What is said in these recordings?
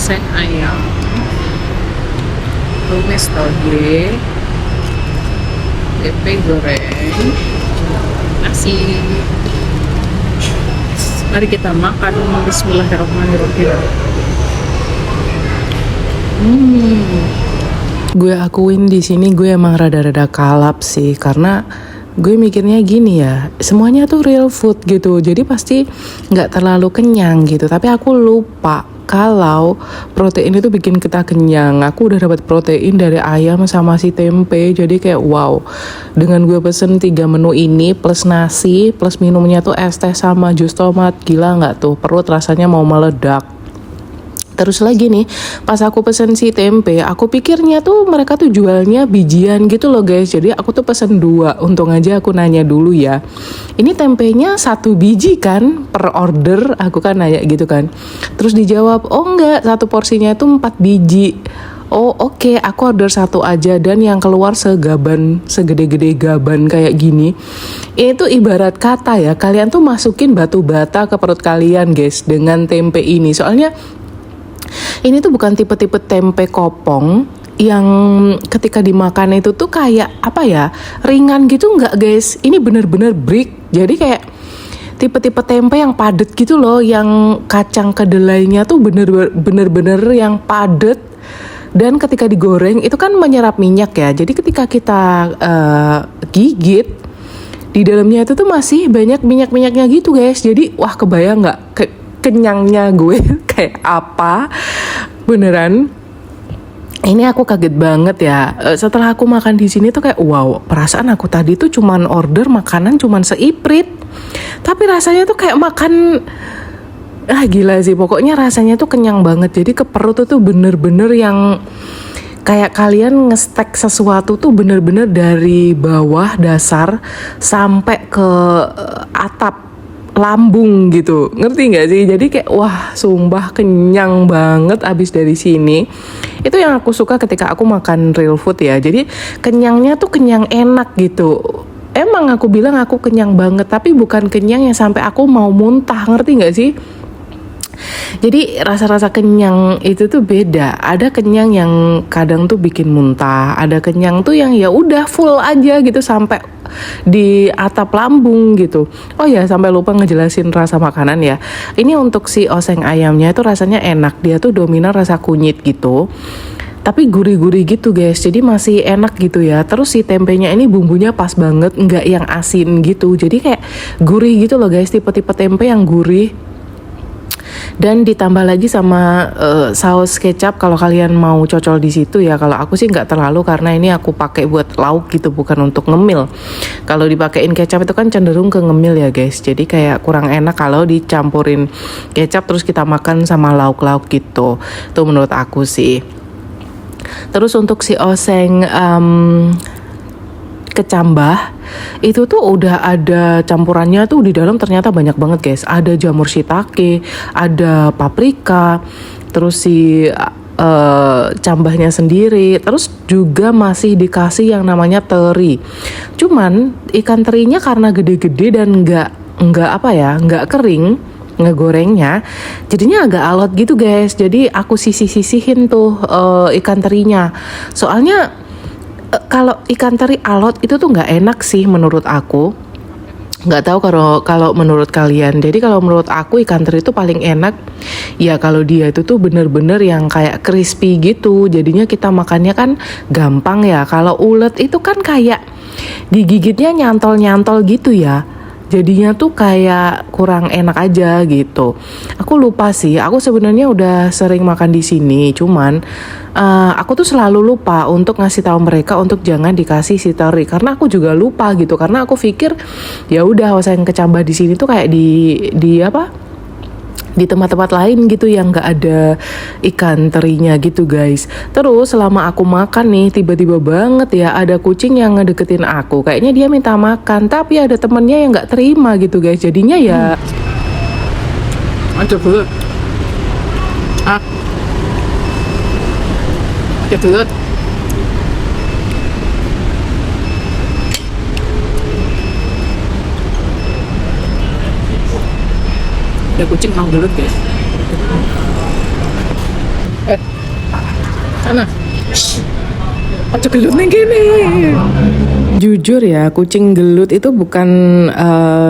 oseng ayam, tumis toge, tempe goreng, nasi. Mari kita makan. Bismillahirrahmanirrahim. Gue akuin di sini gue emang rada-rada kalap sih, karena gue mikirnya gini ya, semuanya tuh real food gitu, jadi pasti nggak terlalu kenyang gitu. Tapi aku lupa kalau protein itu bikin kita kenyang. Aku udah dapat protein dari ayam sama si tempe, jadi kayak wow. Dengan gue pesen 3 menu ini plus nasi plus minumnya tuh es teh sama jus tomat, gila nggak tuh? Perut rasanya mau meledak. Terus lagi nih, pas aku pesen si tempe, aku pikirnya tuh mereka tuh jualnya bijian gitu loh guys. Jadi aku tuh pesen 2, untung aja aku nanya dulu ya. Ini tempenya 1 biji kan per order, aku kan nanya gitu kan. Terus dijawab, oh enggak, 1 porsinya itu 4 biji. Oh oke, aku order 1 aja dan yang keluar segaban, segede-gede gaban kayak gini. Ini tuh ibarat kata ya, kalian tuh masukin batu bata ke perut kalian guys dengan tempe ini. Soalnya ini tuh bukan tipe-tipe tempe kopong yang ketika dimakan itu tuh kayak apa ya, ringan gitu nggak guys. Ini bener-bener brick. Jadi kayak tipe-tipe tempe yang padet gitu loh, yang kacang kedelainya tuh bener-bener yang padet. Dan ketika digoreng itu kan menyerap minyak ya. Jadi ketika kita gigit, di dalamnya itu tuh masih banyak minyak-minyaknya gitu guys. Jadi wah, kebayang nggak kenyangnya gue kayak apa, beneran. Ini aku kaget banget ya. Setelah aku makan di sini tuh kayak wow, perasaan aku tadi tuh cuman order makanan cuman seiprit, tapi rasanya tuh kayak makan gila sih. Pokoknya rasanya tuh kenyang banget. Jadi ke perut tuh bener-bener yang kayak kalian ngestek sesuatu tuh bener-bener dari bawah dasar sampai ke atap lambung gitu, ngerti nggak sih? Jadi kayak wah, sumpah kenyang banget abis dari sini. Itu yang aku suka ketika aku makan real food ya. Jadi kenyangnya tuh kenyang enak gitu. Emang aku bilang aku kenyang banget, tapi bukan kenyang yang sampai aku mau muntah, ngerti nggak sih? Jadi rasa-rasa kenyang itu tuh beda. Ada kenyang yang kadang tuh bikin muntah, ada kenyang tuh yang ya udah full aja gitu sampai di atap lambung gitu. Oh ya, sampai lupa ngejelasin rasa makanan ya. Ini untuk si oseng ayamnya itu rasanya enak. Dia tuh dominan rasa kunyit gitu, tapi gurih-gurih gitu guys, jadi masih enak gitu ya. Terus si tempenya ini bumbunya pas banget, nggak yang asin gitu, jadi kayak gurih gitu loh guys, tipe-tipe tempe yang gurih. Dan ditambah lagi sama saus kecap kalau kalian mau cocol di situ ya. Kalau aku sih nggak terlalu, karena ini aku pakai buat lauk gitu, bukan untuk ngemil. Kalau dipakein kecap itu kan cenderung ke ngemil ya guys, jadi kayak kurang enak kalau dicampurin kecap terus kita makan sama lauk-lauk gitu. Itu menurut aku sih. Terus untuk si oseng kecambah itu tuh udah ada campurannya tuh di dalam, ternyata banyak banget guys. Ada jamur shiitake, ada paprika, terus si cambahnya sendiri, terus juga masih dikasih yang namanya teri. Cuman ikan terinya karena gede-gede dan nggak kering ngegorengnya, jadinya agak alot gitu guys. Jadi aku sisihin tuh ikan terinya. Soalnya kalau ikan teri alot itu tuh nggak enak sih menurut aku. Nggak tahu kalau menurut kalian. Jadi kalau menurut aku ikan teri itu paling enak ya kalau dia itu tuh bener-bener yang kayak crispy gitu. Jadinya kita makannya kan gampang ya. Kalau ulet itu kan kayak digigitnya nyantol-nyantol gitu ya. Jadinya tuh kayak kurang enak aja gitu. Aku lupa sih. Aku sebenarnya udah sering makan di sini, cuman aku tuh selalu lupa untuk ngasih tahu mereka untuk jangan dikasih si teri, karena aku juga lupa gitu. Karena aku pikir ya udah oseng kecambah di sini tuh kayak di tempat-tempat lain gitu yang nggak ada ikan terinya gitu guys. Terus selama aku makan nih, tiba-tiba banget ya ada kucing yang ngedeketin aku. Kayaknya dia minta makan, tapi ada temennya yang nggak terima gitu guys. Jadinya ya Aja belut. Aja belut. Ada kucing mau belut guys. Aja gelut ning kene. Jujur ya, kucing gelut itu bukan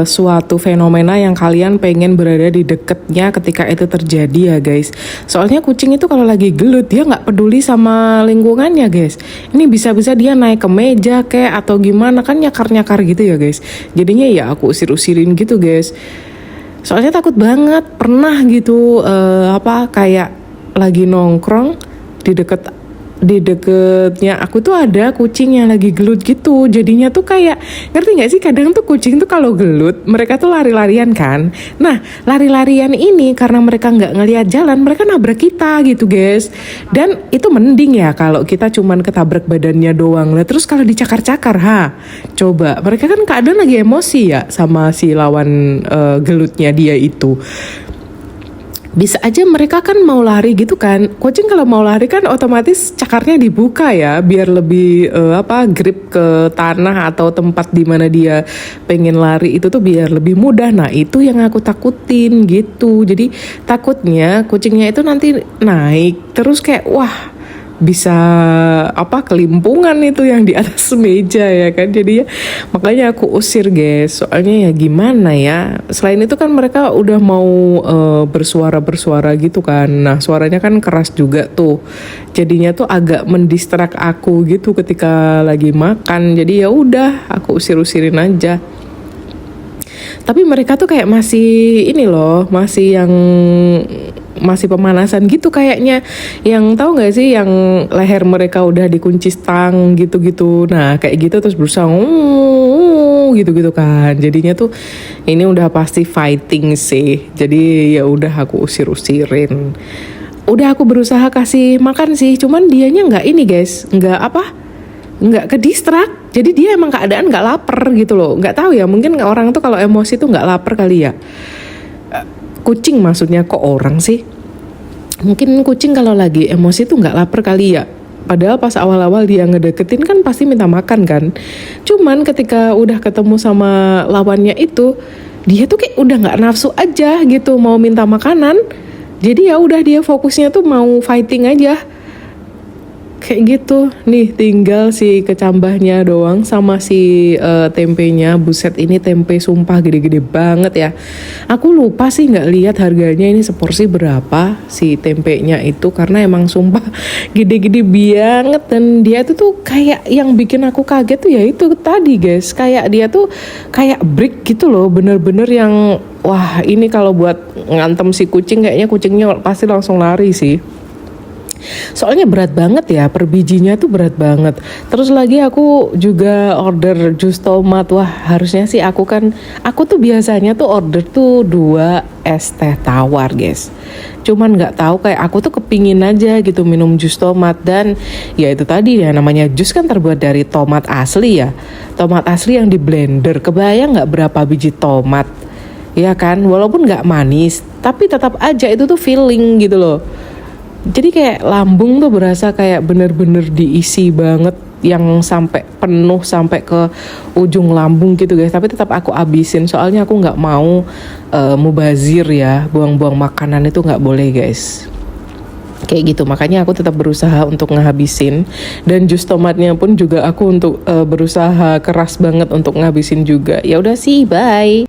suatu fenomena yang kalian pengen berada di deketnya ketika itu terjadi ya guys. Soalnya kucing itu kalau lagi gelut dia nggak peduli sama lingkungannya guys. Ini bisa-bisa dia naik ke meja kayak atau gimana kan nyakar-nyakar gitu ya guys. Jadinya ya aku usir-usirin gitu guys. Soalnya takut banget pernah gitu kayak lagi nongkrong di deketnya aku tuh ada kucing yang lagi gelut gitu. Jadinya tuh kayak ngerti nggak sih, kadang tuh kucing tuh kalau gelut mereka tuh lari-larian kan. Nah lari-larian ini karena mereka nggak ngelihat jalan, mereka nabrak kita gitu guys. Dan itu mending ya kalau kita cuman ketabrak badannya doang lah. Terus kalau dicakar-cakar coba mereka kan keadaan lagi emosi ya sama si lawan gelutnya dia itu. Bisa aja mereka kan mau lari gitu kan. Kucing kalau mau lari kan otomatis cakarnya dibuka ya, biar lebih grip ke tanah atau tempat di mana dia pengen lari itu tuh biar lebih mudah. Nah itu yang aku takutin gitu. Jadi takutnya kucingnya itu nanti naik terus kayak wah bisa kelimpungan itu yang di atas meja ya kan. Jadi ya makanya aku usir guys. Soalnya ya gimana ya, selain itu kan mereka udah mau bersuara gitu kan. Nah suaranya kan keras juga tuh, jadinya tuh agak mendistrak aku gitu ketika lagi makan. Jadi ya udah aku usir-usirin aja. Tapi mereka tuh kayak masih ini loh, masih pemanasan gitu kayaknya. Yang tahu nggak sih yang leher mereka udah dikunci stang gitu-gitu. Nah kayak gitu terus berusaha gitu-gitu kan. Jadinya tuh ini udah pasti fighting sih. Jadi ya udah aku usir-usirin. Udah aku berusaha kasih makan sih, cuman dianya nggak ini guys, nggak ke distrak. Jadi dia emang keadaan nggak lapar gitu loh. Nggak tahu ya, mungkin orang tuh kalau emosi tuh nggak lapar kali ya. Kucing maksudnya, kok orang sih? Mungkin kucing kalau lagi emosi tuh nggak lapar kali ya. Padahal pas awal-awal dia ngedeketin kan pasti minta makan kan. Cuman ketika udah ketemu sama lawannya itu, dia tuh kayak udah nggak nafsu aja gitu mau minta makanan. Jadi ya udah dia fokusnya tuh mau fighting aja. Kayak gitu. Nih tinggal si kecambahnya doang sama si tempenya. Buset ini tempe sumpah gede-gede banget ya. Aku lupa sih nggak lihat harganya ini seporsi berapa si tempenya itu, karena emang sumpah gede-gede banget. Dan dia tuh kayak yang bikin aku kaget tuh ya itu tadi guys. Kayak dia tuh kayak brick gitu loh, bener-bener yang wah ini kalau buat ngantem si kucing kayaknya kucingnya pasti langsung lari sih. Soalnya berat banget ya, per bijinya tuh berat banget. Terus lagi aku juga order jus tomat. Wah harusnya sih aku tuh biasanya tuh order tuh 2 es teh tawar guys. Cuman gak tahu kayak aku tuh kepingin aja gitu minum jus tomat. Dan ya itu tadi ya, namanya jus kan terbuat dari tomat asli ya. Tomat asli yang di blender. Kebayang gak berapa biji tomat? Ya kan, walaupun gak manis tapi tetap aja itu tuh feeling gitu loh. Jadi kayak lambung tuh berasa kayak bener-bener diisi banget, yang sampai penuh sampai ke ujung lambung gitu guys. Tapi tetap aku abisin soalnya aku nggak mau mubazir ya, buang-buang makanan itu nggak boleh guys. Kayak gitu, makanya aku tetap berusaha untuk ngehabisin. Dan jus tomatnya pun juga aku untuk berusaha keras banget untuk ngabisin juga. Ya udah sih, bye.